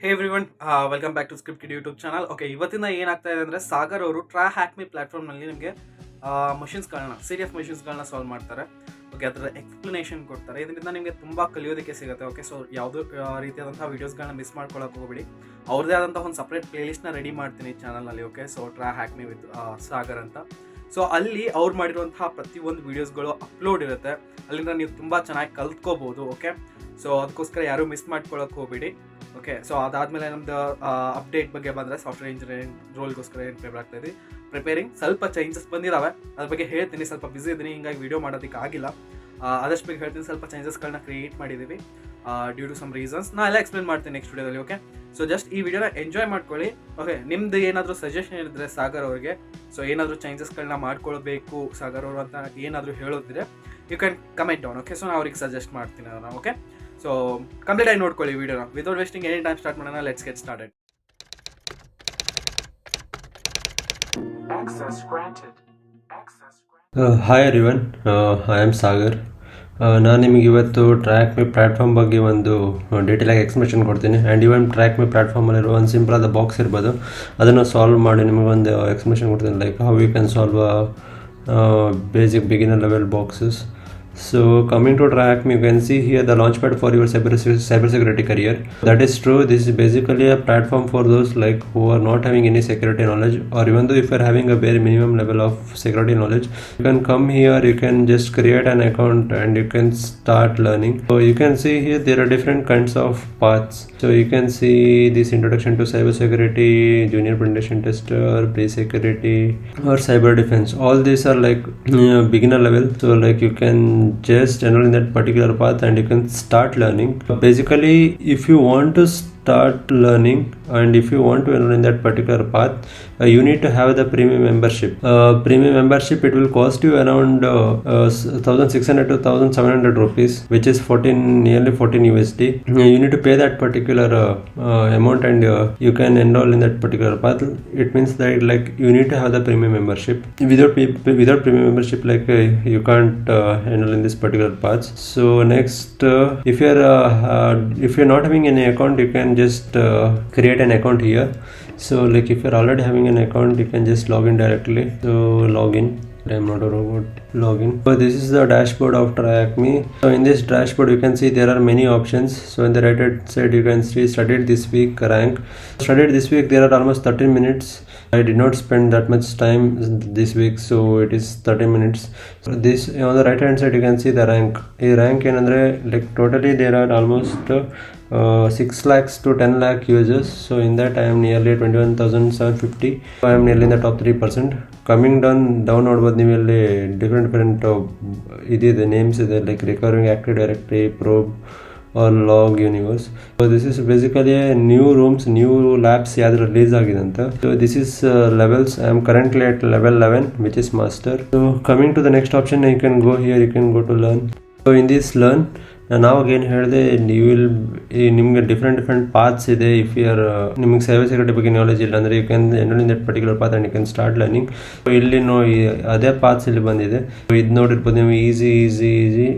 Hey everyone, welcome back to script kid YouTube channel. Okay, ಇವತ್ತಿನ ಏನಾಗ್ತಾ ಇದೆ ಅಂದರೆ ಸಾಗರ್ ಅವರು ಹ್ಯಾಕ್ ಮಿ ಪ್ಲಾಟ್ಫಾರ್ಮ್ನಲ್ಲಿ ನಿಮಗೆ ಮಷಿನ್ಸ್ಗಳನ್ನ ಮಷಿನ್ಸ್ಗಳನ್ನ ಸಾಲ್ವ್ ಮಾಡ್ತಾರೆ. ಓಕೆ, ಅದರ ಎಕ್ಸ್ಪ್ಲನೇಷನ್ ಕೊಡ್ತಾರೆ. ಇದರಿಂದ ನಿಮಗೆ ತುಂಬ ಕಲಿಯೋದಕ್ಕೆ ಸಿಗುತ್ತೆ. ಓಕೆ, ಸೊ ಯಾವುದೋ ರೀತಿಯಾದಂಥ ವೀಡಿಯೋಸ್ಗಳನ್ನ ಮಿಸ್ ಮಾಡ್ಕೊಳ್ಳೋಕೆ ಹೋಗ್ಬೇಡಿ. ಅವ್ರದ್ದೇ ಆದಂಥ ಒಂದು ಸಪ್ರೇಟ್ ಪ್ಲೇಲಿಸ್ಟ್ನ ರೆಡಿ ಮಾಡ್ತೀನಿ ಚಾನಲ್ನಲ್ಲಿ. Okay, so hack me with Sagar ಅಂತ. ಸೊ ಅಲ್ಲಿ ಅವ್ರು ಮಾಡಿರುವಂತಹ ಪ್ರತಿಯೊಂದು ವೀಡಿಯೋಸ್ಗಳು ಅಪ್ಲೋಡ್ ಇರುತ್ತೆ. ಅಲ್ಲಿಂದ ನೀವು ತುಂಬ ಚೆನ್ನಾಗಿ ಕಲ್ತ್ಕೋಬೋದು. ಓಕೆ, ಸೊ ಅದಕ್ಕೋಸ್ಕರ ಯಾರೂ ಮಿಸ್ ಮಾಡ್ಕೊಳ್ಳೋಕೆ ಹೋಗ್ಬೇಡಿ. ಓಕೆ, ಸೊ ಅದಾದಮೇಲೆ ನಮ್ಮದು ಅಪ್ಡೇಟ್ ಬಗ್ಗೆ ಬಂದರೆ ಸಾಫ್ಟ್ವೇರ್ ಇಂಜಿನಿಯರಿಂಗ್ ರೋಲ್ಗೋಸ್ಕರ ಏನು ಪ್ರಿಪೇರ್ ಆಗ್ತಾ ಇದ್ದೀವಿ. ಪ್ರಿಪೇರಿಂಗ್ ಸ್ವಲ್ಪ ಚೇಂಜಸ್ ಬಂದಿದ್ದಾವೆ, ಅದ್ರ ಬಗ್ಗೆ ಹೇಳ್ತೀನಿ. ಸ್ವಲ್ಪ ಬಿಸಿ ಇದ್ದೀನಿ, ಹಿಂಗಾಗಿ ವೀಡಿಯೋ ಮಾಡೋದಕ್ಕೆ ಆಗಿಲ್ಲ. ಆದಷ್ಟು ಬೇಗ ಹೇಳ್ತೀನಿ. ಸ್ವಲ್ಪ ಚೇಂಜಸ್ಗಳನ್ನ ಕ್ರಿಯೇಟ್ ಮಾಡಿದ್ದೀವಿ ಡ್ಯೂ ಟು ಸಮ್ ರೀಸನ್ಸ್. ನಾ ಎಲ್ಲ ಎಕ್ಸ್ಪ್ಲೇನ್ ಮಾಡ್ತೀನಿ ನೆಕ್ಸ್ಟ್ ವಿಡಿಯೋದಲ್ಲಿ. ಓಕೆ, ಸೊ ಜಸ್ಟ್ ಈ ವಿಡಿಯೋನ ಎಂಜಾಯ್ ಮಾಡ್ಕೊಳ್ಳಿ. ಓಕೆ, ನಿಮ್ದು ಏನಾದರೂ ಸಜೆಷನ್ ಇದ್ದರೆ ಸಾಗರ್ ಅವ್ರಿಗೆ, ಸೊ ಏನಾದರೂ ಚೇಂಜಸ್ಗಳನ್ನ ಮಾಡ್ಕೊಳ್ಬೇಕು ಸಾಗರ್ ಅವರು ಅಂತ ಏನಾದರೂ ಹೇಳೋದಿದ್ರೆ you can comment down. Okay, so ನಾನು ಅವ್ರಿಗೆ ಸಜೆಸ್ಟ್ ಮಾಡ್ತೀನಿ ಅದನ್ನು. ಓಕೆ, ಸೊ ಕಂಪ್ಲೀಟ್ ಆಗಿ ನೋಡ್ಕೊಳ್ಳಿ ವಿಡಿಯೋನ. Without wasting any time start ಮಾಡೋಣ. Let's get started. Hi everyone, I am Sagar. ನಾನು ನಿಮಗೆ ಇವತ್ತು ಟ್ರ್ಯಾಕ್ ಮಿ ಪ್ಲ್ಯಾಟ್ಫಾರ್ಮ್ ಬಗ್ಗೆ ಒಂದು ಡೀಟೇಲಾಗಿ ಎಕ್ಸ್ಪ್ಲೇಷನ್ ಕೊಡ್ತೀನಿ. ಆ್ಯಂಡ್ ಇವನ್ ಟ್ರ್ಯಾಕ್ ಮಿ ಪ್ಲ್ಯಾಟ್ಫಾರ್ಮಲ್ಲಿರೋ ಒಂದು ಸಿಂಪಲ್ ಆದ ಬಾಕ್ಸ್ ಇರ್ಬೋದು, ಅದನ್ನು ಸಾಲ್ವ್ ಮಾಡಿ ನಿಮಗೆ ಒಂದು ಎಕ್ಸ್ಪ್ಲೇಷನ್ ಕೊಡ್ತೀನಿ. Like how you can solve basic beginner level boxes. So coming to track me, you can see here the launchpad for your cybersecurity career. That is true. This is basically a platform for those like who are not having any security knowledge, or even though if you are having a bare minimum level of security knowledge, you can come here, you can just create an account and you can start learning. So you can see here there are different kinds of paths. So you can see this introduction to cybersecurity, junior penetration tester, pre-security, or cyber defense. All these are like beginner level. So like you can just enroll in that particular path and you can start learning. Basically, if you want to start learning and if you want to enroll in that particular path, you need to have the premium membership. Premium membership, it will cost you around 1600 to 1700 rupees, which is nearly 14 USD. You need to pay that particular amount and you can enroll in that particular path. It means that like you need to have the premium membership. Without premium membership, like you can't enroll in this particular path. So next, if you're not having any account, you can just create an account here. So like if you're already having an account, you can just log in directly. So login. I'm not a robot. Login. So this is the dashboard of Track Me. So in this dashboard, you can see there are many options. So in the right hand side, you can see studied this week, rank. Studied this week, there are almost 13 minutes. I did not spend that much time this week, so it is 30 minutes. So this on the right hand side, you can see the rank. A rank ಏನಂದ್ರೆ like totally there are almost 6 lakhs to 10 lakh users. So in that I am nearly 21,750. I am nearly in the top 3%. Coming down ನೋಡ್ಬೋದು ನೀವು ಇಲ್ಲಿ different ಇದಿದೆ, names ಇದೆ, like recovering active directory, probe or log universe. So this is basically a new rooms, new labs ಯಾವ್ದು release ಆಗಿದೆ ಅಂತ. So this is levels. I am currently at level 11, which is master. So coming to the next option, you can go here, you can go to learn. So in this learn, ನಾವು ಏನು ಹೇಳಿದೆ, ನಿಮಗೆ different paths ಇದೆ. If you are ನಿಮಗೆ cyber security ಬಗ್ಗೆ knowledge ಇಲ್ಲ ಅಂದರೆ you can enroll in that particular path and you can start learning. ಇಲ್ಲಿ ಅದೇ ಪಾತ್ಸ್ ಇಲ್ಲಿ ಬಂದಿದೆ. ಇದು ನೋಡಿರ್ಬೋದು ನೀವು, ಈಸಿ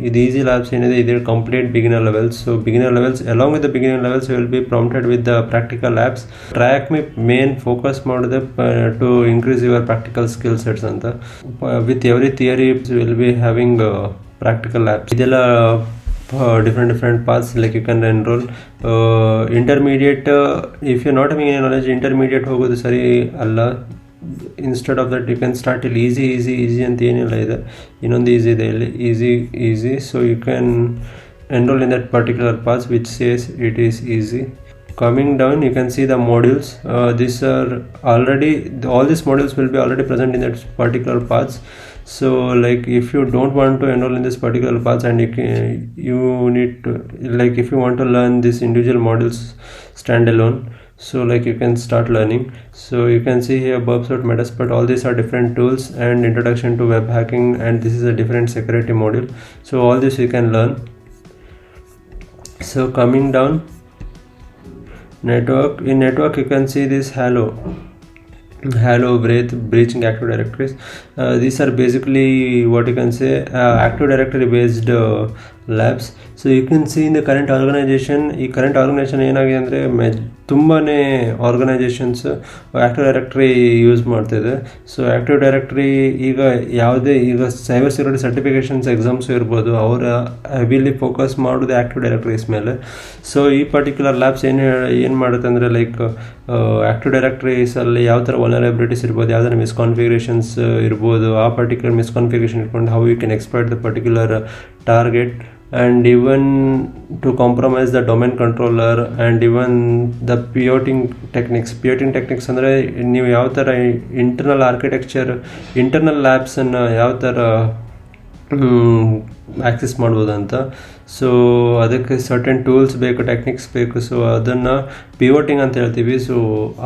ಇದು ಈಸಿ ಲ್ಯಾಬ್ಸ್ ಏನಿದೆ, ಇದು complete beginner levels. So beginner levels along with the beginner levels will be prompted with the practical labs. TryHackMe main focus ಮಾಡಿದೆ to increase your practical skill sets ಅಂತ. With every theory will be having practical labs. ಇದೆಲ್ಲ different paths, like you can enroll intermediate. If you're not having any knowledge, intermediate ಹೋಗೋದು ಸರಿ ಅಲ್ಲ. Instead of that you can start ಇಲ್ಲಿ easy ಅಂತ ಏನಿಲ್ಲ ಇದೆ. ಇನ್ನೊಂದು ಈಸಿ ಇದೆ ಇಲ್ಲಿ, easy. So you can enroll in that particular path which says it is easy. Coming down, you can see the modules. These are already, all these modules will be already present in that particular paths. So like if you don't want to enroll in this particular path and you need to, like if you want to learn these individual modules standalone, so like you can start learning. So you can see here Burpsuit, Metasploit, all these are different tools and introduction to web hacking, and this is a different security module. So all this you can learn. So coming down, network. In network you can see this Hello, breaching active directories. These are basically what you can say active directory based labs. So you can see in the current organization, ಈ current organisation ಏನಾಗಿದೆ ಅಂದರೆ ತುಂಬಾ organisations active directory use ಮಾಡ್ತಿದೆ. So active directory ಈಗ cyber security certifications exams ಇರ್ಬೋದು, ಅವರ heavily focus ಮಾಡೋದು active ಡೈರೆಕ್ಟ್ರೀಸ್ ಮೇಲೆ. ಸೊ ಈ ಪರ್ಟಿಕ್ಯುಲರ್ ಲ್ಯಾಬ್ಸ್ ಏನು ಮಾಡುತ್ತೆ ಅಂದರೆ ಲೈಕ್ ಆ್ಯಕ್ಟಿವ್ ಡೈರೆಕ್ಟ್ರೀಸಲ್ಲಿ ಯಾವ ಥರ ವಲ್ನರಬಿಲಿಟೀಸ್ ಇರ್ಬೋದು, ಯಾವ ಥರ ಮಿಸ್ಕಾನ್ಫಿಗರೇಷನ್ಸ್ ಇರ್ಬೋದು, ಆ ಪರ್ಟಿಕ್ಯುಲರ್ ಮಿಸ್ಕಾನ್ಫಿಗರೇಷನ್ ಇಟ್ಕೊಂಡು how you can exploit the particular target and even to compromise the domain controller and even the pivoting techniques ಅಂದರೆ ನೀವು ಯಾವ ಥರ ಇಂಟರ್ನಲ್ ಆರ್ಕಿಟೆಕ್ಚರ್, ಇಂಟರ್ನಲ್ ಲ್ಯಾಬ್ಸನ್ನು ಯಾವ ಥರ ಆ್ಯಕ್ಸೆಸ್ ಮಾಡ್ಬೋದು ಅಂತ. ಸೊ ಅದಕ್ಕೆ ಸರ್ಟನ್ ಟೂಲ್ಸ್ ಬೇಕು, ಟೆಕ್ನಿಕ್ಸ್ ಬೇಕು. ಸೊ ಅದನ್ನು ಪಿವೋಟಿಂಗ್ ಅಂತ ಹೇಳ್ತೀವಿ. ಸೊ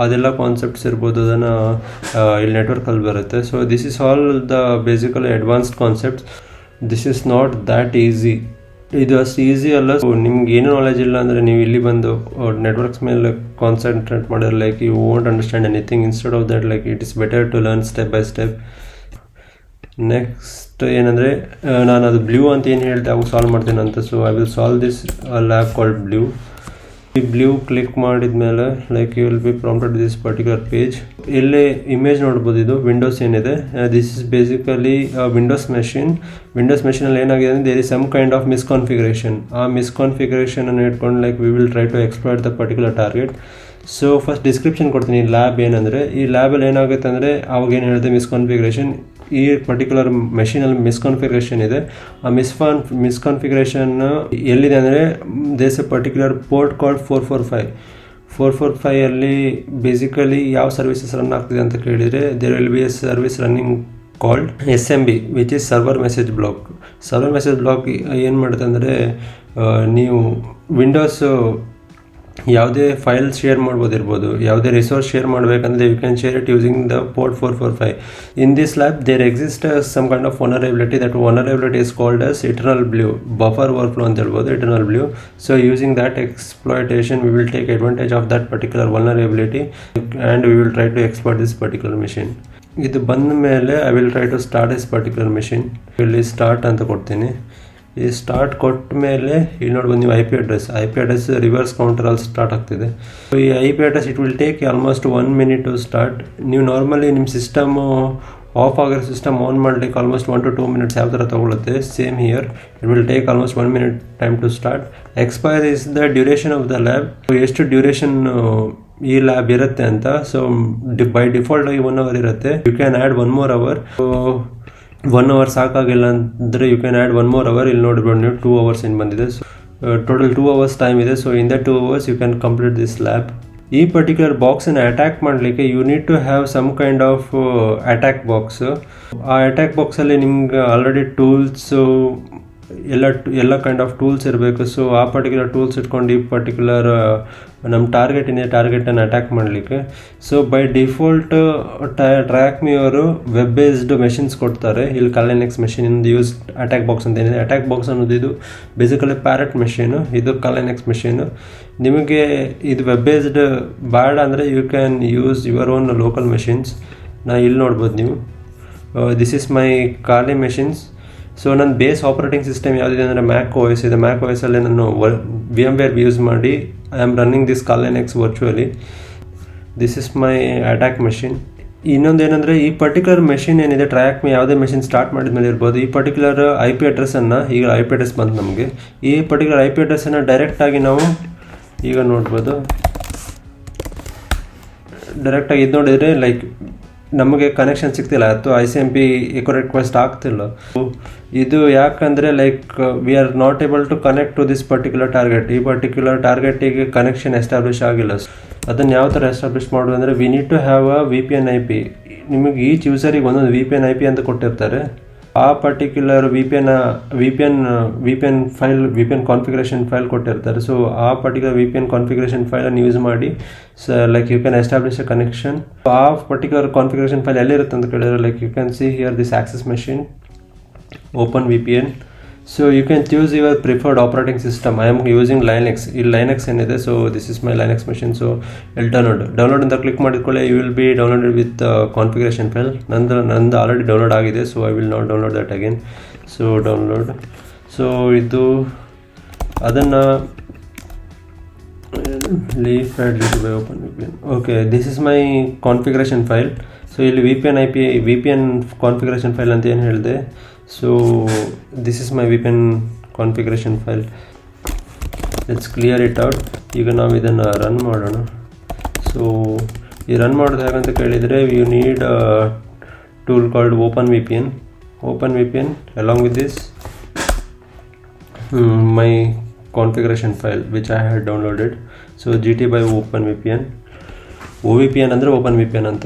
ಅದೆಲ್ಲ ಕಾನ್ಸೆಪ್ಟ್ಸ್ ಇರ್ಬೋದು, ಅದನ್ನು ಇಲ್ಲಿ ನೆಟ್ವರ್ಕಲ್ಲಿ ಬರುತ್ತೆ. So this is all the basically advanced concepts. This is not that easy. ಇದು ಅಷ್ಟು ಈಸಿ ಅಲ್ಲ. ಸೊ ನಿಮ್ಗೆ ಏನೂ ನಾಲೆಜ್ ಇಲ್ಲ ಅಂದರೆ ನೀವು ಇಲ್ಲಿ ಬಂದು ನೆಟ್ವರ್ಕ್ಸ್ ಮೇಲೆ ಕಾನ್ಸಂಟ್ರೇಟ್ ಮಾಡಿದ್ರೆ like you won't understand anything. Instead of that like it is better to learn step by step. Next ಏನಂದರೆ ನಾನು ಅದು ಬ್ಲೂ ಅಂತ ಏನು ಹೇಳಿದೆ ಅವು ಸಾಲ್ವ್ ಮಾಡ್ತೀನಿ ಅಂತ. So I will solve this lab called blue. ಈ ಬ್ಲೂ ಕ್ಲಿಕ್ ಮಾಡಿದ ಮೇಲೆ like you will be prompted this particular page. ಇಲ್ಲೇ ಇಮೇಜ್ ನೋಡ್ಬೋದು, ಇದು ವಿಂಡೋಸ್ ಏನಿದೆ. ದಿಸ್ ಇಸ್ ಬೇಸಿಕಲಿ ವಿಂಡೋಸ್ ಮೆಷಿನಲ್ಲಿ ಏನಾಗಿದೆ ಅಂದರೆ there is some kind of misconfiguration. ಆ ಮಿಸ್ಕಾನ್ಫಿಗರೇಷನನ್ನು ಇಟ್ಕೊಂಡು like we will try to exploit the particular target. So first description ಕೊಡ್ತೀನಿ. ಈ ಲ್ಯಾಬ್ ಏನಂದರೆ, ಈ ಲ್ಯಾಬಲ್ಲಿ ಏನಾಗುತ್ತೆ ಅಂದರೆ ಅವಾಗ ಏನು ಹೇಳಿದೆ ಮಿಸ್ಕಾನ್ಫಿಗರೇಷನ್. ಈ ಪರ್ಟಿಕ್ಯುಲರ್ ಮೆಷಿನಲ್ಲಿ ಮಿಸ್ಕಾನ್ಫಿಗರೇಷನ್ ಇದೆ. ಆ ಮಿಸ್ಕಾನ್ಫಿಗರೇಷನ್ ಎಲ್ಲಿದೆ ಅಂದರೆ does a particular port called 445 ಅಲ್ಲಿ ಬೇಸಿಕಲಿ ಯಾವ ಸರ್ವಿಸಸ್ ರನ್ ಆಗ್ತಿದೆ ಅಂತ ಕೇಳಿದರೆ there will be a service running called SMB which is server message block. Server message block ಏನು ಮಾಡುತ್ತೆ ಅಂದರೆ ನೀವು ವಿಂಡೋಸು ಯಾವುದೇ ಫೈಲ್ ಶೇರ್ ಮಾಡ್ಬೋದಿರ್ಬೋದು, ಯಾವುದೇ ರಿಸೋರ್ಸ್ ಶೇರ್ ಮಾಡಬೇಕಂದ್ರೆ you can share it using the port 445. In this lab there exist some kind of vulnerability. That vulnerability is called as eternal blue, buffer overflow ಅಂತ ಹೇಳ್ಬೋದು, eternal blue. So using that exploitation we will take advantage of that particular vulnerability and we will try to exploit this particular machine. ಇದು ಬಂದ ಮೇಲೆ I will try to start this particular machine. ಇಲ್ಲಿ start ಅಂತ ಕೊಡ್ತೀನಿ. ಈ start ಕೊಟ್ಟ ಮೇಲೆ ಇಲ್ಲಿ ನೋಡ್ಬೋದು ನೀವು ಐ ಪಿ ಅಡ್ರೆಸ್ ರಿವರ್ಸ್ ಕೌಂಟರಲ್ಲಿ ಸ್ಟಾರ್ಟ್ ಆಗ್ತಿದೆ. ಸೊ ಈ IP address it will take almost 1 minute to start. ನೀವು ನಾರ್ಮಲಿ ನಿಮ್ಮ ಸಿಸ್ಟಮು ಆಫ್ ಆಗಿರೋ ಸಿಸ್ಟಮ್ ಆನ್ ಮಾಡಲಿಕ್ಕೆ ಆಲ್ಮೋಸ್ಟ್ 1 to 2 minutes ಯಾವ ಥರ ತೊಗೊಳುತ್ತೆ, same here it will take almost 1 minute time to start. Expire is the duration of the lab. ಎಷ್ಟು duration ಈ lab ಇರುತ್ತೆ ಅಂತ. ಸೊ ಬೈ ಡಿಫಾಲ್ಟ್ ಆಗಿ 1 hour ಇರುತ್ತೆ. You can add 1 more hour. So 1 hour ಸಾಕಾಗಿಲ್ಲ ಅಂದರೆ you can add 1 more hour. ಇಲ್ಲಿ ನೋಡ್ಬೋದು ನೀವು 2 hours ಏನು ಬಂದಿದೆ. ಸೊ ಟೋಟಲ್ 2 hours ಟೈಮ್ ಇದೆ. So in the 2 hours you can complete this lab. ಈ ಪರ್ಟಿಕ್ಯುಲರ್ ಬಾಕ್ಸನ್ನು ಅಟ್ಯಾಕ್ ಮಾಡಲಿಕ್ಕೆ you need to have some kind of attack box. ಆ ಅಟ್ಯಾಕ್ ಬಾಕ್ಸಲ್ಲಿ ನಿಮ್ಗೆ ಆಲ್ರೆಡಿ ಟೂಲ್ಸು ಎಲ್ಲ ಕೈಂಡ್ ಆಫ್ ಟೂಲ್ಸ್ ಇರಬೇಕು. ಸೊ ಆ ಪರ್ಟಿಕ್ಯುಲರ್ ಟೂಲ್ಸ್ ಇಟ್ಕೊಂಡು ಈ ಪರ್ಟಿಕ್ಯುಲರ್ ನಮ್ಮ ಟಾರ್ಗೆಟನ್ನು ಅಟ್ಯಾಕ್ ಮಾಡಲಿಕ್ಕೆ. So by default track me ಅವರು ವೆಬ್ ಬೇಸ್ಡ್ ಮೆಷಿನ್ಸ್ ಕೊಡ್ತಾರೆ. ಇಲ್ಲಿ Linux ಮೆಷಿನಿಂದ ಯೂಸ್ ಅಟ್ಯಾಕ್ ಬಾಕ್ಸ್ ಅಂತ ಏನಿದೆ. ಅಟ್ಯಾಕ್ ಬಾಕ್ಸ್ ಅನ್ನೋದು ಇದು ಬೇಸಿಕಲಿ ಪ್ಯಾರೆಟ್ ಮೆಷಿನು, ಇದು Linux ಮೆಷಿನು. ನಿಮಗೆ ಇದು ವೆಬ್ ಬೇಸ್ಡ್ ಬೇಡ ಅಂದರೆ you can use your own local machines. ಇಲ್ಲಿ ನೋಡ್ಬೋದು ನೀವು, this is my Kali machines. So ನನ್ನ ಬೇಸ್ ಆಪ್ರೇಟಿಂಗ್ ಸಿಸ್ಟಮ್ ಯಾವುದಿದೆ ಅಂದರೆ ಮ್ಯಾಕ್ OS ಇದೆ. ಮ್ಯಾಕ್ OS ಅಲ್ಲಿ ನಾನು VMware ಯೂಸ್ ಮಾಡಿ I am running this Linux virtually. This is my attack machine. ಇನ್ನೊಂದೇನೆಂದರೆ ಈ ಪರ್ಟಿಕ್ಯುಲರ್ ಮೆಷಿನ್ ಏನಿದೆ, ಟ್ರ್ಯಾಕ್ ಮಿ ಯಾವುದೇ ಮೆಷಿನ್ ಸ್ಟಾರ್ಟ್ ಮಾಡಿದ ಮೇಲೆ ಇರ್ಬೋದು, ಈ ಪರ್ಟಿಕ್ಯುಲರ್ IP ಅಡ್ರೆಸ್ಸನ್ನು, ಈಗ IP ಅಡ್ರೆಸ್ ಬಂತು ನಮಗೆ, ಈ ಪರ್ಟಿಕ್ಯುಲರ್ IP ಅಡ್ರೆಸ್ಸನ್ನು ಡೈರೆಕ್ಟಾಗಿ ನಾವು ಈಗ ನೋಡ್ಬೋದು. ಡೈರೆಕ್ಟಾಗಿ ಇದು ನೋಡಿದರೆ ಲೈಕ್ ನಮಗೆ ಕನೆಕ್ಷನ್ ಸಿಗ್ತಿಲ್ಲ, ಅಥವಾ ICMP ಎಕೋ ರಿಕ್ವೆಸ್ಟ್ ಆಗ್ತಿಲ್ಲ. ಇದು ಯಾಕಂದರೆ like we are not able to connect to this particular target. ಈ ಪರ್ಟಿಕ್ಯುಲರ್ ಟಾರ್ಗೆಟಿಗೆ ಕನೆಕ್ಷನ್ ಎಸ್ಟಾಬ್ಲಿಷ್ ಆಗಿಲ್ಲ. ಅದನ್ನು ಯಾವ ಥರ ಎಸ್ಟಾಬ್ಲಿಷ್ ಮಾಡೋದು ಅಂದರೆ we need to have a VPN IP. ನಿಮಗೆ ಈಚ್ ಯೂಸರಿಗೆ ಒಂದೊಂದು VPN IP ಅಂತ ಕೊಟ್ಟಿರ್ತಾರೆ. ಆ ಪರ್ಟಿಕ್ಯುಲರ್ VPN ಕಾನ್ಫಿಗರೇಷನ್ ಫೈಲ್ ಕೊಟ್ಟಿರ್ತಾರೆ. ಸೊ ಆ ಪರ್ಟಿಕ್ಯುಲರ್ VPN ಕಾನ್ಫಿಗರೇಷನ್ ಫೈಲನ್ನು ಯೂಸ್ ಮಾಡಿ like you can establish a connection. ಆ ಪರ್ಟಿಕ್ಯುಲರ್ ಕಾನ್ಫಿಗರೇಷನ್ ಫೈಲ್ ಎಲ್ಲಿರುತ್ತೆ ಅಂತ ಕೇಳಿದ್ರೆ like you can see here this access machine, open VPN. So you can choose your preferred operating system. I am using Linux. ಇಲ್ಲಿ Linux ಏನಿದೆ. So this is my Linux machine. So ಇಲ್ಲಿ download ಅಂತ click ಮಾಡಿದ್ಕೊಳ್ಳೆ you will be downloaded with configuration file. ನಂದು already download ಆಗಿದೆ. So I will not download that again. So download. So ಇದು ಅದನ್ನು leave at by open VPN. Okay, this is my configuration file. So ಇಲ್ಲಿ VPN configuration file ಅಂತ ಏನು ಹೇಳಿದೆ. So this is my VPN configuration file. Let's clear it out. ಈಗ ನಾವು ಇದನ್ನು run ಮಾಡೋಣ. ಸೊ ಈ ರನ್ ಮಾಡೋದು ಹೇಗಂತ ಕೇಳಿದರೆ you need a tool called OpenVPN along with this my configuration file which I had downloaded. So GT by OpenVPN. OVPN ಅಂದರೆ OpenVPN ಅಂತ.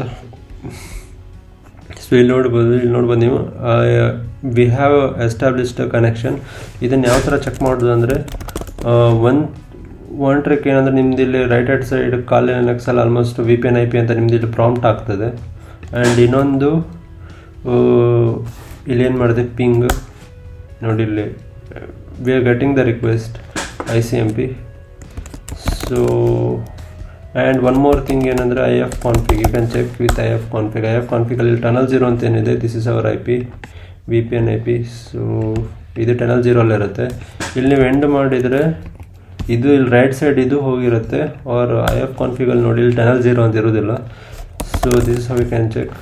So ಇಲ್ಲಿ ನೋಡ್ಬೋದು ನೀವು ವಿ ಹ್ಯಾವ್ ಎಸ್ಟಾಬ್ಲಿಷ್ಡ್ ಕನೆಕ್ಷನ್. ಇದನ್ನು ಯಾವ ಥರ ಚೆಕ್ ಮಾಡೋದು ಅಂದರೆ ಒನ್ ಟ್ರಿಕ್ ಏನಂದರೆ ನಿಮ್ದು ಇಲ್ಲಿ ರೈಟ್ ಹ್ಯಾಂಡ್ ಸೈಡ್ ಕಾಲಿನ ನೆಕ್ಸಲ್ಲಿ ಆಲ್ಮೋಸ್ಟ್ VPN IP ಅಂತ ನಿಮ್ದು ಇಲ್ಲಿ ಪ್ರಾಂಪ್ಟ್ ಆಗ್ತದೆ. ಆ್ಯಂಡ್ ಇನ್ನೊಂದು ಇಲ್ಲಿ ಏನು ಮಾಡಿದೆ ಪಿಂಗ್ ನೋಡಿ, ಇಲ್ಲಿ we are getting the request ICMP. So and one more thing ಏನಂದರೆ ifconfig. You can check with ifconfig ಅಲ್ಲಿ ಟನಲ್ 0 ಅಂತ ಏನಿದೆ, this is our IP VPN IP. So ಇದು ಟನಲ್ 0 ಅಲ್ಲಿರುತ್ತೆ. ಇಲ್ಲಿ ನೀವು ಎಂಡ್ ಮಾಡಿದರೆ ಇದು ಇಲ್ಲಿ ರೈಟ್ ಸೈಡ್ ಇದು ಹೋಗಿರುತ್ತೆ. ಆರ್ ifconfig ಅಲ್ಲಿ ನೋಡಿ ಇಲ್ಲಿ ಟನಲ್ 0 ಅಂತ ಇರೋದಿಲ್ಲ. So this is how you can check.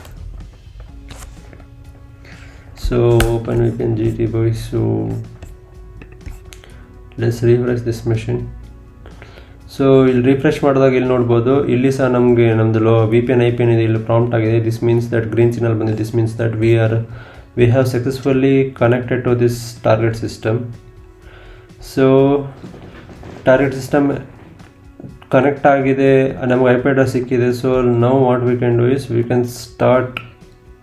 So OpenVPN GT boy. So let's refresh this machine. So ಇಲ್ಲಿ ರಿಫ್ರೆಶ್ ಮಾಡಿದಾಗ ಇಲ್ಲಿ ನೋಡ್ಬೋದು, ಇಲ್ಲಿ ಸಹ ನಮಗೆ ನಮ್ಮದು VPN IP ಏನಿದೆ ಇಲ್ಲಿ ಪ್ರಾಂಪ್ಟ್ ಆಗಿದೆ. This means that green signal ಬಂದಿದೆ. This means that we have successfully connected to this target system. So target system connect ಆಗಿದೆ, ನಮಗೆ IP ಅಡ್ರೆಸ್ ಸಿಕ್ಕಿದೆ. So now what we can do is we can start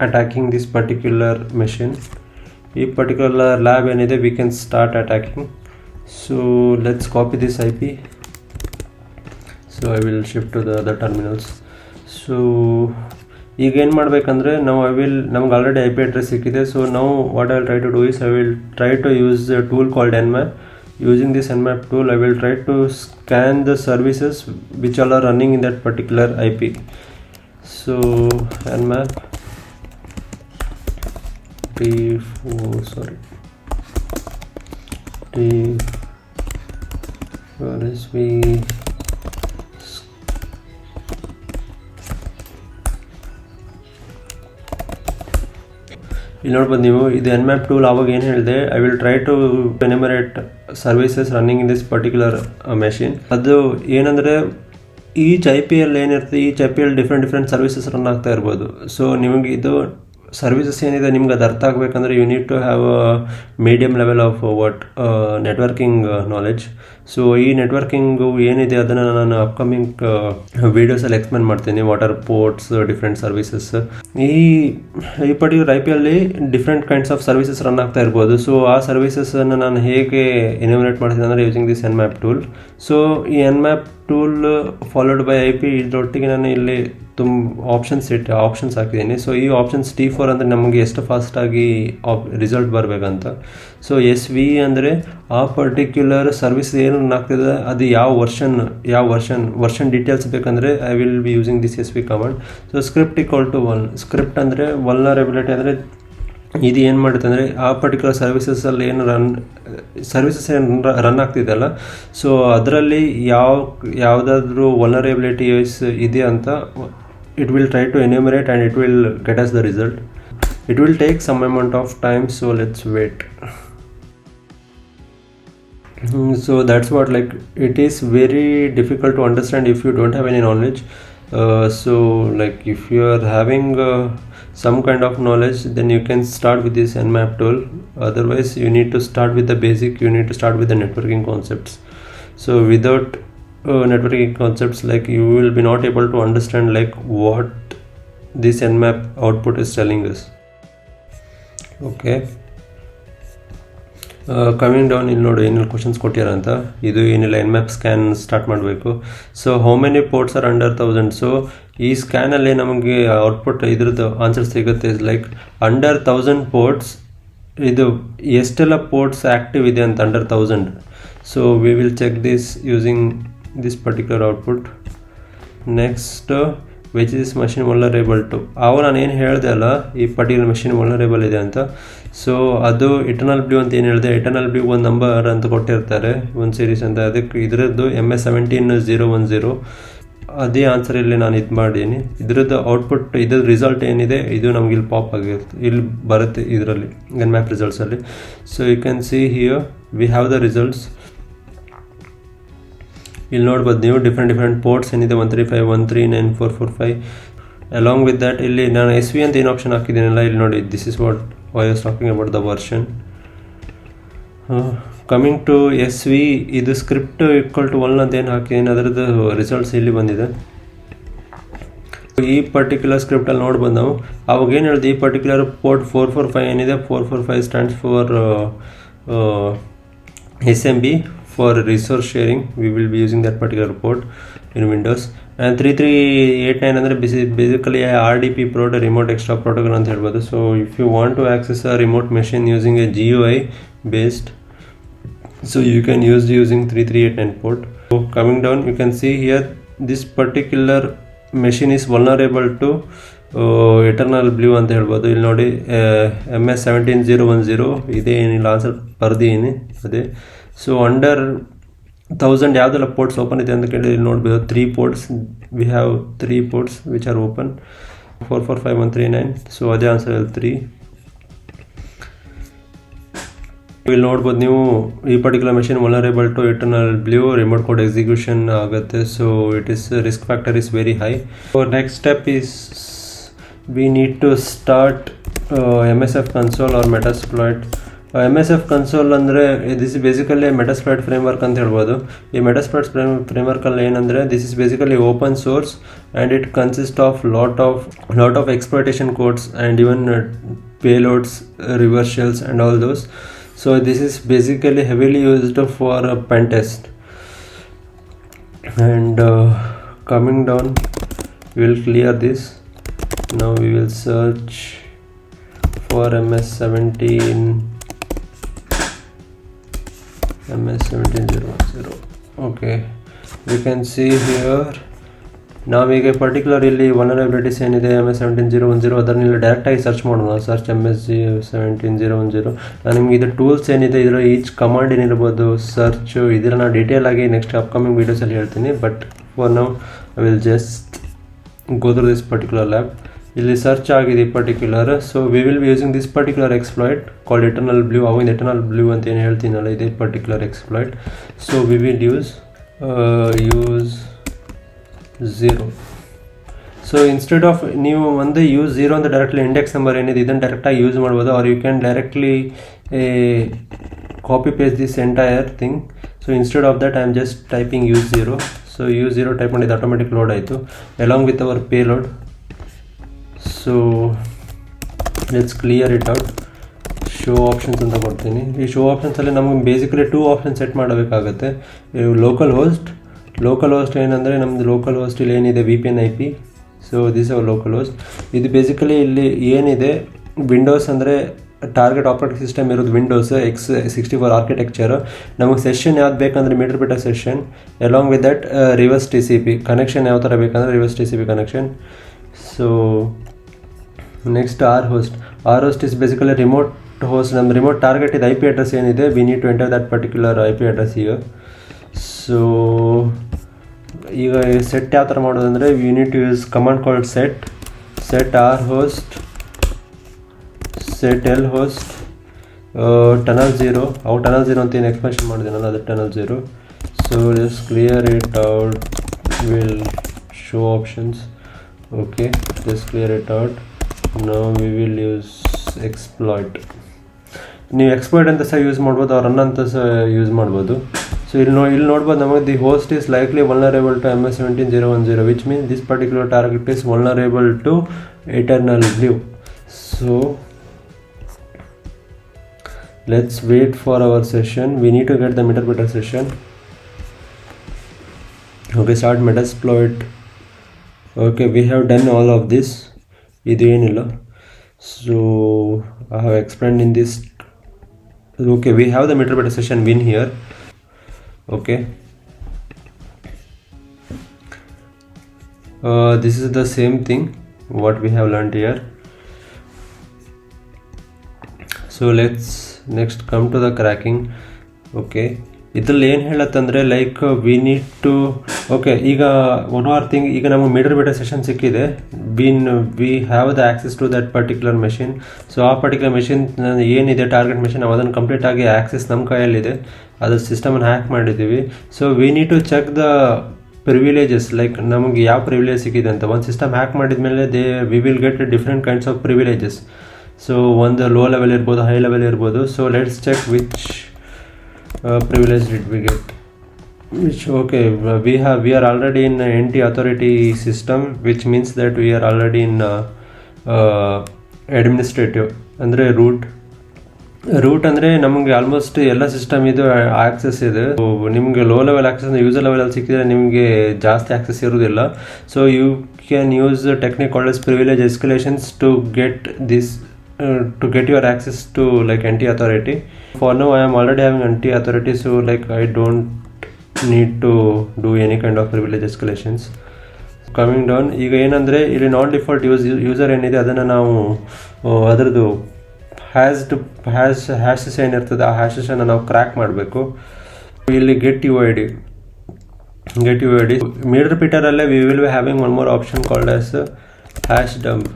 attacking this particular machine. ಈ particular lab ಏನಿದೆ we can start attacking. So let's copy this IP. So I will shift to the other terminals. So ಈಗ ಏನು ಮಾಡಬೇಕಂದ್ರೆ ನಮ್ಗೆ already IP address ಸಿಕ್ಕಿದೆ. So ನಾವು what I will try to do is I will try to use the tool called Nmap. Using this Nmap tool I will try to scan the services which all are running in that particular IP. So Nmap ಇಲ್ಲಿ ನೋಡ್ಬೋದು ನೀವು, ಇದು Nmap tool. ಆವಾಗ ಏನು ಹೇಳಿದೆ, I will try to enumerate services running in this particular machine. ಅದು ಏನಂದರೆ each IP ಅಲ್ಲಿ ಏನಿರುತ್ತೆ, ಈಚ್ IP ಅಲ್ಲಿ ಡಿಫ್ರೆಂಟ್ ಸರ್ವಿಸಸ್ ರನ್ ಆಗ್ತಾ ಇರ್ಬೋದು. ಸೊ ನಿಮಗೆ ಇದು ಸರ್ವಿಸಸ್ ಏನಿದೆ ನಿಮ್ಗೆ ಅದು ಅರ್ಥ ಆಗಬೇಕಂದ್ರೆ you need to have a medium level of networking knowledge. So ಈ ನೆಟ್ವರ್ಕಿಂಗು ಏನಿದೆ ಅದನ್ನು ನಾನು ಅಪ್ಕಮಿಂಗ್ ವೀಡಿಯೋಸಲ್ಲಿ ಎಕ್ಸ್ಪ್ಲೇನ್ ಮಾಡ್ತೀನಿ. ವಾಟರ್ ಪೋರ್ಟ್ಸ್, ಡಿಫ್ರೆಂಟ್ ಸರ್ವಿಸಸ್, ಈ ಪರ್ಟಿಕ್ಯುಲರ್ IP ಅಲ್ಲಿ different kinds of services run ಆಗ್ತಾ ಇರ್ಬೋದು. ಸೊ ಆ ಸರ್ವಿಸಸ್ಸನ್ನು ನಾನು ಹೇಗೆ ಎನ್ಯುಮರೇಟ್ ಮಾಡ್ತೀನಿ ಅಂದರೆ using this Nmap tool. So ಈ Nmap tool followed by IP ಇದರೊಟ್ಟಿಗೆ ನಾನು ಇಲ್ಲಿ ಆಪ್ಷನ್ಸ್ ಹಾಕಿದ್ದೀನಿ. ಸೊ ಈ ಆಪ್ಷನ್ಸ್ T4 ಅಂದರೆ ನಮಗೆ ಎಷ್ಟು ಫಾಸ್ಟಾಗಿ ರಿಸಲ್ಟ್ ಬರಬೇಕಂತ. ಸೊ SV ಅಂದರೆ ಆ ಪರ್ಟಿಕ್ಯುಲರ್ ಸರ್ವಿಸ್ ಏನು ಆಗ್ತಿದೆ ಅದು ಯಾವ ವರ್ಷನ್ ಡೀಟೇಲ್ಸ್ ಬೇಕಂದರೆ I will be using this SV command. So script equal to 1. Script ಅಂದರೆ ವಲ್ನರಬಿಲಿಟಿ ಅಂದರೆ ಇದು ಏನು ಮಾಡುತ್ತೆ ಅಂದರೆ ಆ ಪರ್ಟಿಕ್ಯುಲರ್ ಸರ್ವಿಸಸ್ಸಲ್ಲಿ ಏನು ರನ್ ಆಗ್ತಿದೆಯಲ್ಲ, ಸೊ ಅದರಲ್ಲಿ ಯಾವುದಾದ್ರೂ ವಲ್ನರಬಿಲಿಟೀಸ್ ಇದೆ ಅಂತ it will try to enumerate and it will get us the result. It will take some amount of time, so let's wait. So that's what, like, it is very difficult to understand if you don't have any knowledge. So like if you are having some kind of knowledge, then you can start with this Nmap tool. Otherwise you need to start with the basic, you need to start with the networking concepts. So without networking concepts, like, you will be not able to understand like what this Nmap output is telling us. Okay, coming down ಇಲ್ಲಿ ನೋಡಿ ಏನೆಲ್ಲ questions ಕೊಟ್ಟಿರ ಅಂತ. ಇದು ಏನಿಲ್ಲ, Nmap scan start ಮಾಡಬೇಕು. So how many ports are under 1000. So ಈ ಸ್ಕ್ಯಾನಲ್ಲಿ ನಮಗೆ ಔಟ್ಪುಟ್ ಇದ್ರದ್ದು ಆನ್ಸರ್ ಸಿಗುತ್ತೆ. ಲೈಕ್ ಅಂಡರ್ 1000 ಪೋರ್ಟ್ಸ್, ಇದು ಎಷ್ಟೆಲ್ಲ ಪೋರ್ಟ್ಸ್ ಆ್ಯಕ್ಟಿವ್ ಇದೆ ಅಂತ under 1000. So we will check this using this particular output. Next which is machine vulnerable to. ಅವು ನಾನು ಏನು ಹೇಳಿದೆ ಅಲ್ಲ, ಈ ಪರ್ಟಿಕ್ಯುಲರ್ ಮಷಿನ್ ವಲ್ನರೇಬಲ್ ಇದೆ ಅಂತ. ಸೊ ಅದು ಇಟರ್ನಲ್ ಬ್ಲೂ ಅಂತ ಏನು ಹೇಳಿದೆ, ಇಟರ್ನಲ್ ಬ್ಲೂ ಒಂದು ನಂಬರ್ ಅಂತ ಕೊಟ್ಟಿರ್ತಾರೆ, ಒಂದು ಸೀರೀಸ್ ಅಂತ. ಅದಕ್ಕೆ ಇದರದ್ದು MS17010 ಅದೇ ಆನ್ಸರ್ ಇಲ್ಲಿ ನಾನು ಇದು ಮಾಡೀನಿ. ಇದರದ್ದು ಔಟ್ಪುಟ್, ಇದ್ರದ್ದು ರಿಸಲ್ಟ್ ಏನಿದೆ ಇದು ನಮ್ಗೆ ಇಲ್ಲಿ ಪಾಪ್ ಆಗಿರುತ್ತೆ, ಇಲ್ಲಿ ಬರುತ್ತೆ ಇದರಲ್ಲಿ ಮ್ಯಾಪ್ ರಿಸಲ್ಟ್ಸಲ್ಲಿ. So you can see here we have the results. ಇಲ್ಲಿ ನೋಡ್ಬೋದು ನೀವು ಡಿಫ್ರೆಂಟ್ ಪೋರ್ಟ್ಸ್ ಏನಿದೆ, 135, 139, 445. ಅಲಾಂಗ್ ವಿತ್ ದ್ಯಾಟ್ ಇಲ್ಲಿ ನಾನು SV ಅಂತ ಏನು ಆಪ್ಷನ್ ಹಾಕಿದ್ದೀನಲ್ಲ, ಇಲ್ಲಿ ನೋಡಿ, this is what I was talking about the version. Coming to SV, ಇದು ಸ್ಕ್ರಿಪ್ಟ್ =1 ಅಂತ ಏನು ಹಾಕಿದ್ದೀನಿ, ಅದರದ್ದು ರಿಸಲ್ಟ್ಸ್ ಇಲ್ಲಿ ಬಂದಿದೆ. ಈ ಪರ್ಟಿಕ್ಯುಲರ್ ಸ್ಕ್ರಿಪ್ಟಲ್ಲಿ ನೋಡ್ಬೋದು ನಾವು. ಅವಾಗ ಏನು ಹೇಳಿದೆ, ಈ ಪರ್ಟಿಕ್ಯುಲರ್ ಪೋರ್ಟ್ 445 ಏನಿದೆ, 445 stands for SMB for resource sharing. We will be using that particular port in Windows. And 3389 ಅಂದರೆ basically RDP port, remote extra protocol ಅಂತ ಹೇಳ್ಬೋದು. So if you want to access a remote machine using a GUI based, so you can use using 3389 port. So coming down, you can see here this particular machine is vulnerable to eternal blue ಅಂತ ಹೇಳ್ಬೋದು. ಇಲ್ಲಿ ನೋಡಿ MS17010 ಇದೇ ಏನಿಲ್ಲ answer ಬರ್ದೀನಿ ಅದೇ. So under 1000 ಯಾವುದೆಲ್ಲ ports open ಇದೆ ಅಂತ ಕೇಳಿ ಇಲ್ಲಿ ನೋಡ್ಬೋದು, 3 ports, we have 3 ports which are open, 445, 139. So ಅದೇ ಆನ್ಸರ್ 3. ಇಲ್ಲಿ ನೋಡ್ಬೋದು ನೀವು, ಈ particular machine vulnerable to eternal blue, remote code execution ಆಗುತ್ತೆ. So it is risk factor is very high. So next step is we need to start MSF console or Metasploit. MSF console ಅಂದರೆ this is basically Metasploit framework ಅಂತ ಹೇಳ್ಬೋದು. ಈ Metasploit ಫ್ರೇಮ್ವರ್ಕಲ್ಲಿ ಏನಂದರೆ, this is basically open source and it consist of lot of exploitation codes and even payloads, reversals and all those. So this is basically heavily used for a pen test. And coming down, we will clear this. Now we will search for MS17010. Okay, we can see here ನಾವೀಗ particular ಇಲ್ಲಿ vulnerabilities ಏನಿದೆ MS17010 ಅದನ್ನೆಲ್ಲ ಡೈರೆಕ್ಟಾಗಿ search ಮಾಡೋಣ. Search MS17010. ನಾನು ನಿಮ್ಗೆ ಇದು tools ಏನಿದೆ, ಇದರ ಈಚ್ ಕಮಾಂಡ್ ಏನಿರ್ಬೋದು, ಸರ್ಚು, ಇದೆಲ್ಲ ನಾನು ಡೀಟೇಲ್ ಆಗಿ ನೆಕ್ಸ್ಟ್ ಅಪ್ಕಮಿಂಗ್ ವೀಡಿಯೋಸಲ್ಲಿ ಹೇಳ್ತೀನಿ. But for now I will just go through this particular lab. ಇಲ್ಲಿ ಸರ್ಚ್ ಆಗಿದೆ ಈ particular. So we will be using this particular exploit called eternal blue. ಅವಾಗಿಂದ ಇಟರ್ನಲ್ ಬ್ಲೂ ಅಂತ ಏನು ಹೇಳ್ತೀನಲ್ಲ, ಇದೇ particular exploit. So we will use 0. So instead of ನೀವು ಒಂದು use 0 ಅಂತ ಡೈರೆಕ್ಟ್ಲಿ ಇಂಡೆಕ್ಸ್ ನಂಬರ್ ಏನಿದೆ ಇದನ್ನು ಡೈರೆಕ್ಟಾಗಿ ಯೂಸ್ ಮಾಡ್ಬೋದು, or you can directly copy paste this entire thing. So instead of that I am just typing use0. So use0 type ಮಾಡಿದ್ದು automatic load ಆಯಿತು along with our payload. So let's clear it out. Show options ಅಂತ ಕೊಡ್ತೀನಿ. ಈ show ಆಪ್ಷನ್ಸಲ್ಲಿ ನಮಗೆ basically 2 option set ಮಾಡಬೇಕಾಗತ್ತೆ. Local host ಏನಂದರೆ, ನಮ್ಮದು ಲೋಕಲ್ ಹೋಸ್ಟ್ ಇಲ್ಲಿ ಏನಿದೆ VPN IP. So this our local host. ಇದು ಬೇಸಿಕಲಿ ಇಲ್ಲಿ ಏನಿದೆ, ವಿಂಡೋಸ್ ಅಂದರೆ ಟಾರ್ಗೆಟ್ ಆಪರೇಟಿಂಗ್ ಸಿಸ್ಟಮ್ ಇರೋದು ವಿಂಡೋಸ್ X64 ಆರ್ಕಿಟೆಕ್ಚರ್. ನಮಗೆ ಸೆಷನ್ ಯಾವ್ದು ಬೇಕಂದರೆ meterpreter session, along with that reverse TCP connection ಯಾವ ಥರ ಬೇಕಂದರೆ reverse TCP connection. So next R host is basically remote host. ನಮ್ಮ ರಿಮೋಟ್ ಟಾರ್ಗೆಟ್ ಇದು IP ಅಡ್ರೆಸ್ ಏನಿದೆ, we need to enter that particular IP address ಈಗ. So ಈಗ set ಯಾವ ಥರ ಮಾಡೋದಂದರೆ, we need to use command called set R host, set L host, tunnel 0. ಅವು tunnel 0 ಅಂತ ಏನು ಎಕ್ಸ್ಪ್ಲೆನೇಷನ್ ಮಾಡಿದ್ದೀನಲ್ಲ, ಅದು tunnel 0. So just clear it out, will show options. Okay, just clear it out. Now we will use exploit. ನೀವು exploit ಅಂತ ಸಹ use ಮಾಡ್ಬೋದು, run ಅಂತ ಸಹ ಯೂಸ್ ಮಾಡ್ಬೋದು. ಸೊ ಇಲ್ಲಿ ನೋಡ್ಬೋದು ನಮಗೆ the host is likely vulnerable to MS17010, which means this particular target is vulnerable to eternal blue. So let's wait for our session. We need to get the meter session. Okay, start metasploit. Okay, we have done all of this. Idu enilla. So I have explained in this. Okay, we have the meter session win here. Okay, This is the same thing what we have learned here. So let's next come to the cracking. Okay, ಇದ್ರಲ್ಲಿ ಏನು ಹೇಳತ್ತಂದರೆ like we need to okay ಈಗ one or thing, ಈಗ ನಮಗೆ meter session ಸಿಕ್ಕಿದೆ, we have the access to that particular machine. So ಆ particular machine ಏನಿದೆ target machine, ನಾವು ಅದನ್ನು ಕಂಪ್ಲೀಟಾಗಿ ಆ್ಯಕ್ಸೆಸ್ ನಮ್ಮ ಕೈಯಲ್ಲಿದೆ, ಅದ್ರ ಸಿಸ್ಟಮನ್ನು ಹ್ಯಾಕ್ ಮಾಡಿದ್ದೀವಿ. So we need to check the privileges, like ನಮಗೆ ಯಾವ ಪ್ರಿವಿಲೇಜ್ ಸಿಕ್ಕಿದೆ ಅಂತ. ಒಂದು ಸಿಸ್ಟಮ್ ಹ್ಯಾಕ್ ಮಾಡಿದ ಮೇಲೆ we will get different kinds of privileges. So ಒಂದು ಲೋ ಲೆವೆಲ್ ಇರ್ಬೋದು, ಹೈ ಲೆವೆಲ್ ಇರ್ಬೋದು. So let's check which privilege did we get, which okay, we are already in anti-authority system, which means that we are already in administrative ಅಂದರೆ root ಅಂದರೆ ನಮಗೆ almost ಎಲ್ಲ system ಇದು access ಇದೆ. ನಿಮಗೆ low level access user ಲೆವೆಲಲ್ಲಿ ಸಿಕ್ಕಿದ್ರೆ ನಿಮಗೆ ಜಾಸ್ತಿ ಆಕ್ಸೆಸ್ ಇರೋದಿಲ್ಲ. So you can use technique called as privilege escalations to get this to get your access to like anti-authority. For now I am already having anti-authority, so like I don't need to do any kind of privilege escalations. Coming down, ಈಗ ಏನಂದರೆ ಇಲ್ಲಿ ನಾನ್ default user ಏನಿದೆ ಅದನ್ನು ನಾವು ಅದರದ್ದು ಹ್ಯಾಶಸ್ ಏನಿರ್ತದೆ ಆ ಹ್ಯಾಶಸನ್ನು ನಾವು ಕ್ರ್ಯಾಕ್ ಮಾಡಬೇಕು. ಇಲ್ಲಿ ಗೆಟ್ ಯು ಐ ಡಿ ಮೀಟರ್ ರಿಪೀಟರಲ್ಲೇ we will be having one more option called as hash dump.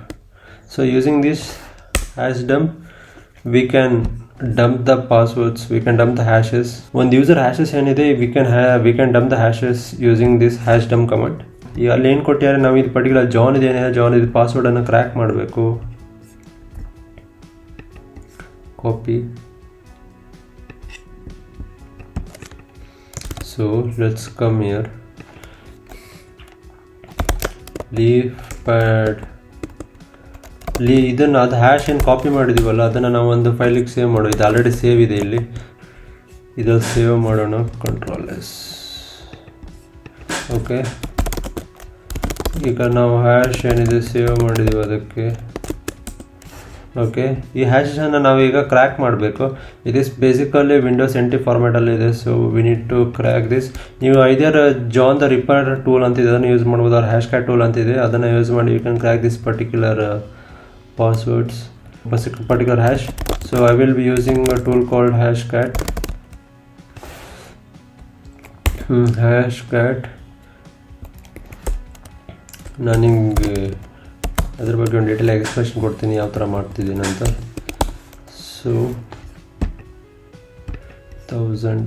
So using this hash dump we can dump the passwords, we can dump the hashes. One user hashes ಏನಿದೆ we can dump the hashes using this hash dump command. ಈಗ ಅಲ್ಲಿ ಏನು ಕೊಟ್ಟಿದ್ದಾರೆ, ನಾವು ಇದು particular John ಇದು ಪಾಸ್ವರ್ಡನ್ನು crack ಮಾಡಬೇಕು. Copy. So let's come here, Leafpad ಇದನ್ನು ಅದು ಹ್ಯಾಶ್ ಏನು ಕಾಪಿ ಮಾಡಿದ್ದೀವಲ್ಲ ಅದನ್ನು ನಾವು ಒಂದು ಫೈಲಿಗೆ ಸೇವ್ ಮಾಡೋದು. ಇದು ಆಲ್ರೆಡಿ ಸೇವ್ ಇದೆ ಇಲ್ಲಿ, ಇದನ್ನು ಸೇವ್ ಮಾಡೋಣ. ಕಂಟ್ರೋಲ್-S. ಓಕೆ, ಈಗ ನಾವು ಹ್ಯಾಶ್ ಏನಿದೆ ಸೇವ್ ಮಾಡಿದ್ದೀವಿ ಅದಕ್ಕೆ. ಓಕೆ, ಈ ಹ್ಯಾಶನ್ನು ನಾವೀಗ ಕ್ರ್ಯಾಕ್ ಮಾಡಬೇಕು. ಇದಿಸ್ ಬೇಸಿಕಲಿ ವಿಂಡೋಸ್ NT ಫಾರ್ಮ್ಯಾಟಲ್ಲಿದೆ. So we need to crack this. ನೀವು either John the Ripper tool ಅಂತಿದೆ ಅದನ್ನು ಯೂಸ್ ಮಾಡ್ಬೋದು, ಅವ್ರ ಹ್ಯಾಶ್ ಕ್ಯಾಟ್ ಟೂಲ್ ಅಂತಿದೆ ಅದನ್ನು ಯೂಸ್ ಮಾಡಿ you can crack this particular passwords, particular hash. So I will be using a tool called hashcat. Hashcat. ನಾನು ನಿಮಗೆ ಅದ್ರ ಬಗ್ಗೆ ಒಂದು ಡೀಟೇಲ್ ಎಕ್ಸ್ಪ್ರೆಷನ್ ಕೊಡ್ತೀನಿ ಯಾವ ಥರ ಮಾಡ್ತಿದ್ದೀನಿ ಅಂತ. So 1000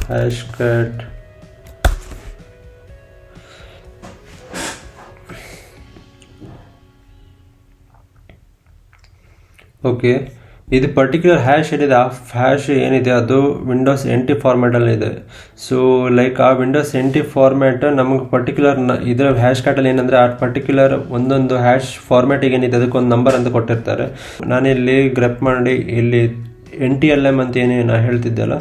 hashcat okay. ಇದು ಪರ್ಟಿಕ್ಯುಲರ್ ಹ್ಯಾಶ್ ಏನಿದೆ ಆ ಹ್ಯಾಶ್ ಏನಿದೆ ಅದು ವಿಂಡೋಸ್ NT ಫಾರ್ಮ್ಯಾಟಲ್ಲಿದೆ. ಸೊ ಲೈಕ್ ಆ ವಿಂಡೋಸ್ NT ಫಾರ್ಮ್ಯಾಟ್ ನಮಗೆ ಪರ್ಟಿಕ್ಯುಲರ್ ಇದರ ಹ್ಯಾಶ್ ಕ್ಯಾಟಲ್ಲಿ ಏನಂದರೆ ಆ ಪರ್ಟಿಕ್ಯುಲರ್ ಒಂದೊಂದು ಹ್ಯಾಶ್ ಫಾರ್ಮ್ಯಾಟಿಗೆ ಏನಿದೆ ಅದಕ್ಕೊಂದು ನಂಬರ್ ಅಂತ ಕೊಟ್ಟಿರ್ತಾರೆ. ನಾನಿಲ್ಲಿ ಗ್ರೆಪ್ ಮಾಡಿ ಇಲ್ಲಿ NTLM ಅಂತ ಏನೇ ನಾನು ಹೇಳ್ತಿದ್ದೆಲ್ಲ,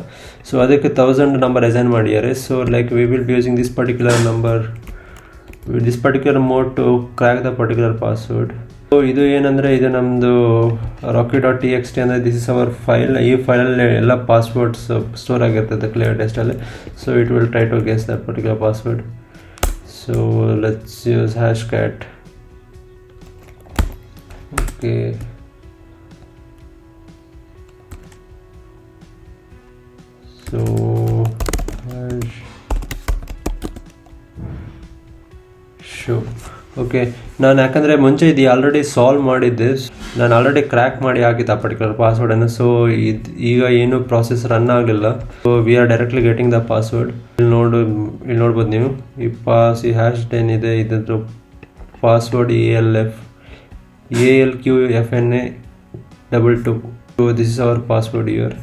ಸೊ ಅದಕ್ಕೆ 1000 ನಂಬರ್ ಅಸೈನ್ ಮಾಡಿದ್ದಾರೆ. So like we will be using this particular number, this particular mode to crack the particular password. So ಇದು ಏನಂದರೆ ಇದು ನಮ್ಮದು rocky.txt ಅಂದರೆ ದಿಸ್ ಇಸ್ ಅವರ್ ಫೈಲ್. ಈ ಫೈಲಲ್ಲಿ ಎಲ್ಲ ಪಾಸ್ವರ್ಡ್ಸ್ ಸ್ಟೋರ್ ಆಗಿರ್ತದೆ ಕ್ಲಿಯರ್ ಟೆಸ್ಟಲ್ಲಿ. So it will try to guess that particular password. So let's use hashcat. Okay, so show. Okay, ನಾನು ಯಾಕಂದರೆ ಮುಂಚೆ ಇದು ಆಲ್ರೆಡಿ ಸಾಲ್ವ್ ಮಾಡಿದ್ದೆ, ನಾನು ಆಲ್ರೆಡಿ ಕ್ರ್ಯಾಕ್ ಮಾಡಿ ಆಗಿತ್ತು ಆ ಪರ್ಟಿಕ್ಯುಲರ್ ಪಾಸ್ವರ್ಡನ್ನು. ಸೊ ಈಗ ಏನು ಪ್ರಾಸೆಸ್ ರನ್ ಆಗಲಿಲ್ಲ. So we are directly getting the password. ಇಲ್ಲಿ ನೋಡ್ಬೋದು ನೀವು ಈ ಹ್ಯಾಶ್ ಏನಿದೆ ಇದ್ರದ್ದು password ALQFNA22. So this is hour password year.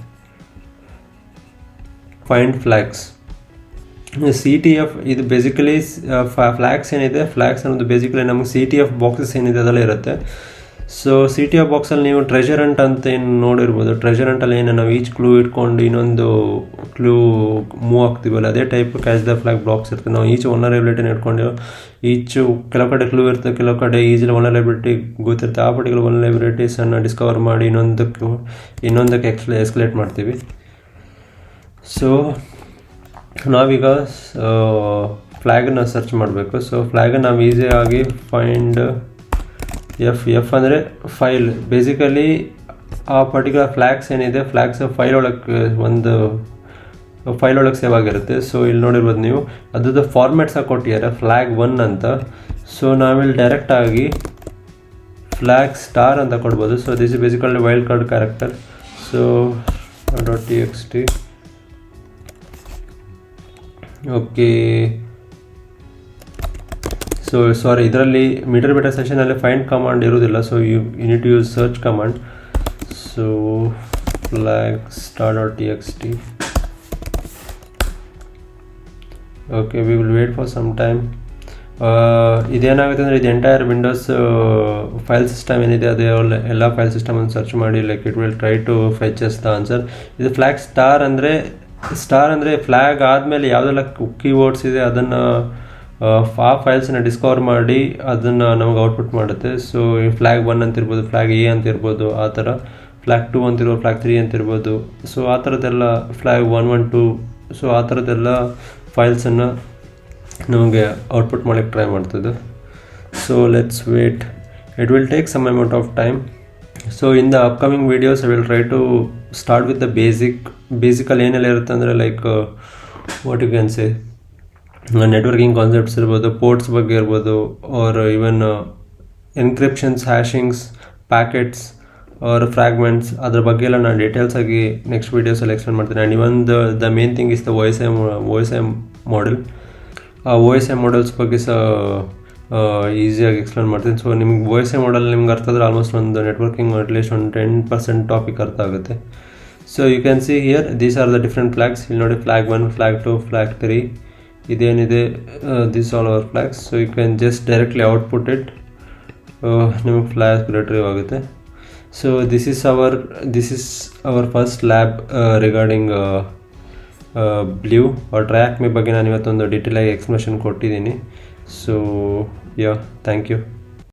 Find flags. CTF ಇದು ಬೇಸಿಕಲಿ ಫ್ಲಾಗ್ಸ್ ಏನಿದೆ, ಫ್ಲಾಗ್ಸ್ ಅನ್ನೋದು ಬೇಸಿಕಲಿ ನಮಗೆ CTF ಬಾಕ್ಸಸ್ ಏನಿದೆ ಅದೆಲ್ಲ ಇರುತ್ತೆ. ಸೊ CTF ಬಾಕ್ಸಲ್ಲಿ ನೀವು ಟ್ರೆಜರ್ ಹಂಟ್ ಅಂತ ಏನು ನೋಡಿರ್ಬೋದು. ಟ್ರೆಜರ್ ಹಂಟಲ್ಲಿ ಏನು ನಾವು ಈಚ್ ಕ್ಲೂ ಇಟ್ಕೊಂಡು ಇನ್ನೊಂದು ಕ್ಲೂ ಮೂವ್ ಆಗ್ತೀವಲ್ಲ ಅದೇ type catch the flag blocks ಇರ್ತದೆ. ನಾವು ಈಚ್ ವಲ್ನರಬಿಲಿಟಿನ ಇಟ್ಕೊಂಡು ಕೆಲವು ಕಡೆ ಕ್ಲೂ ಇರ್ತದೆ, ಕೆಲವು ಕಡೆ ಈಜಿಲಿ ವಲ್ನರಬಿಲಿಟಿ ಗೊತ್ತಿರುತ್ತೆ. ಆ ಪರ್ಟಿಕ್ಯುಲರ್ ವಲ್ನರಬಿಲಿಟೀಸನ್ನು ಡಿಸ್ಕವರ್ ಮಾಡಿ ಇನ್ನೊಂದಕ್ಕೆ ಎಸ್ಕಲೇಟ್ ಮಾಡ್ತೀವಿ. ಸೊ ನಾವೀಗ ಫ್ಲ್ಯಾಗನ್ನು ಸರ್ಚ್ ಮಾಡಬೇಕು. ಸೊ ಫ್ಲ್ಯಾಗನ್ನು ನಾವು ಈಸಿಯಾಗಿ ಫೈಂಡ್ ಎಫ್ ಅಂದರೆ ಫೈಲ್. ಬೇಸಿಕಲಿ ಆ ಪರ್ಟಿಕ್ಯುಲರ್ ಫ್ಲ್ಯಾಗ್ಸ್ ಏನಿದೆ, ಫ್ಲ್ಯಾಗ್ಸ್ ಫೈಲ್ ಒಳಗೆ ಒಂದು ಫೈಲ್ ಒಳಗೆ ಸೇವ್ ಆಗಿರುತ್ತೆ. ಸೊ ಇಲ್ಲಿ ನೋಡಿರ್ಬೋದು ನೀವು, ಅದ್ರದ್ದು ಫಾರ್ಮ್ಯಾಟ್ಸ್ ಆಗಿ ಕೊಟ್ಟಿದ್ದಾರೆ ಫ್ಲ್ಯಾಗ್ 1 ಅಂತ. ಸೊ ನಾವಿಲ್ಲಿ ಡೈರೆಕ್ಟಾಗಿ ಫ್ಲ್ಯಾಗ್ ಸ್ಟಾರ್ ಅಂತ ಕೊಡ್ಬೋದು. So this is basically wildcard character. So .txt okay. So sorry, ಇದರಲ್ಲಿ ಮೀಟರ್ ಸೆಷನಲ್ಲಿ ಫೈಂಡ್ ಕಮಾಂಡ್ ಇರೋದಿಲ್ಲ. So you need to use search command. So flag star.txt. Okay, we will wait for some time. ಇದೇನಾಗುತ್ತೆ ಅಂದರೆ ಇದು entire Windows file system ಏನಿದೆ ಅದೇ ಎಲ್ಲ file ಸಿಸ್ಟಮನ್ನು ಸರ್ಚ್ ಮಾಡಿ like it will try to fetches the answer. ಇದು flag star ಅಂದರೆ ಫ್ಲ್ಯಾಗ್ ಆದಮೇಲೆ ಯಾವುದೆಲ್ಲ ಕೀವರ್ಡ್ಸ್ ಇದೆ ಅದನ್ನು ಆ ಫೈಲ್ಸನ್ನು ಡಿಸ್ಕವರ್ ಮಾಡಿ ಅದನ್ನು ನಮಗೆ ಔಟ್ಪುಟ್ ಮಾಡುತ್ತೆ. ಸೊ ಈ ಫ್ಲ್ಯಾಗ್ 1 ಅಂತ ಇರ್ಬೋದು, ಫ್ಲ್ಯಾಗ್ ಎ ಅಂತ ಇರ್ಬೋದು, ಆ ಥರ ಫ್ಲ್ಯಾಗ್ 2 ಅಂತಿರ್ಬೋದು, ಫ್ಲ್ಯಾಗ್ 3 ಅಂತ ಇರ್ಬೋದು. ಸೊ ಆ ಥರದ್ದೆಲ್ಲ ಫ್ಲ್ಯಾಗ್ 1, 1, 2, ಸೊ ಆ ಥರದ್ದೆಲ್ಲ ಫೈಲ್ಸನ್ನು ನಮಗೆ ಔಟ್ಪುಟ್ ಮಾಡೋಕ್ಕೆ ಟ್ರೈ ಮಾಡ್ತದೆ. So let's wait, it will take some amount of time. So in the upcoming videos I will try to start with the basically ಏನೆಲ್ಲ ಇರುತ್ತೆ ಅಂದರೆ like what you can say networking concepts ಇರ್ಬೋದು, ports ಬಗ್ಗೆ ಇರ್ಬೋದು, or even encryptions, hashings, packets or fragments, ಅದ್ರ ಬಗ್ಗೆ ಎಲ್ಲ ನಾನು ಡೀಟೇಲ್ಸ್ ಆಗಿ ನೆಕ್ಸ್ಟ್ ವೀಡಿಯೋಸಲ್ಲಿ ಎಕ್ಸ್ಪ್ಲೇನ್ ಮಾಡ್ತೀನಿ. And even the main thing is the O S I model. ಆ ಓ ಎಸ್ ಐ ಮಾಡೆಲ್ಸ್ ಬಗ್ಗೆ ಸಹ ಈಸಿಯಾಗಿ ಎಕ್ಸ್ಪ್ಲೇನ್ ಮಾಡ್ತೀನಿ. ಸೊ ನಿಮ್ಗೆ ಓ ಎಸ್ ಐ ಮಾಡೆಲ್ ನಿಮ್ಗೆ ಅರ್ಥ ಆದರೆ ಆಲ್ಮೋಸ್ಟ್ ಒಂದು ನೆಟ್ವರ್ಕಿಂಗ್ ಅಟ್ಲೀಸ್ಟ್ ಒಂದು 10% ಟಾಪಿಕ್ ಅರ್ಥ ಆಗುತ್ತೆ. So you can see here these are the different flags. ಇಲ್ಲಿ ನೋಡಿ ಫ್ಲ್ಯಾಗ್ 1, ಫ್ಲ್ಯಾಗ್ 2, ಫ್ಲ್ಯಾಗ್ 3 ಇದೇನಿದೆ, this all our flags. So you can just directly output it, ನಿಮಗೆ ಫ್ಲ್ಯಾಗ್ ರಿಟ್ರೀವ್ ಆಗುತ್ತೆ. So this is our first lab regarding blue TryHackMe ಬಗ್ಗೆ ನಾನು ಇವತ್ತೊಂದು ಡೀಟೇಲಾಗಿ explanation ಕೊಟ್ಟಿದ್ದೀನಿ. So yeah, thank you.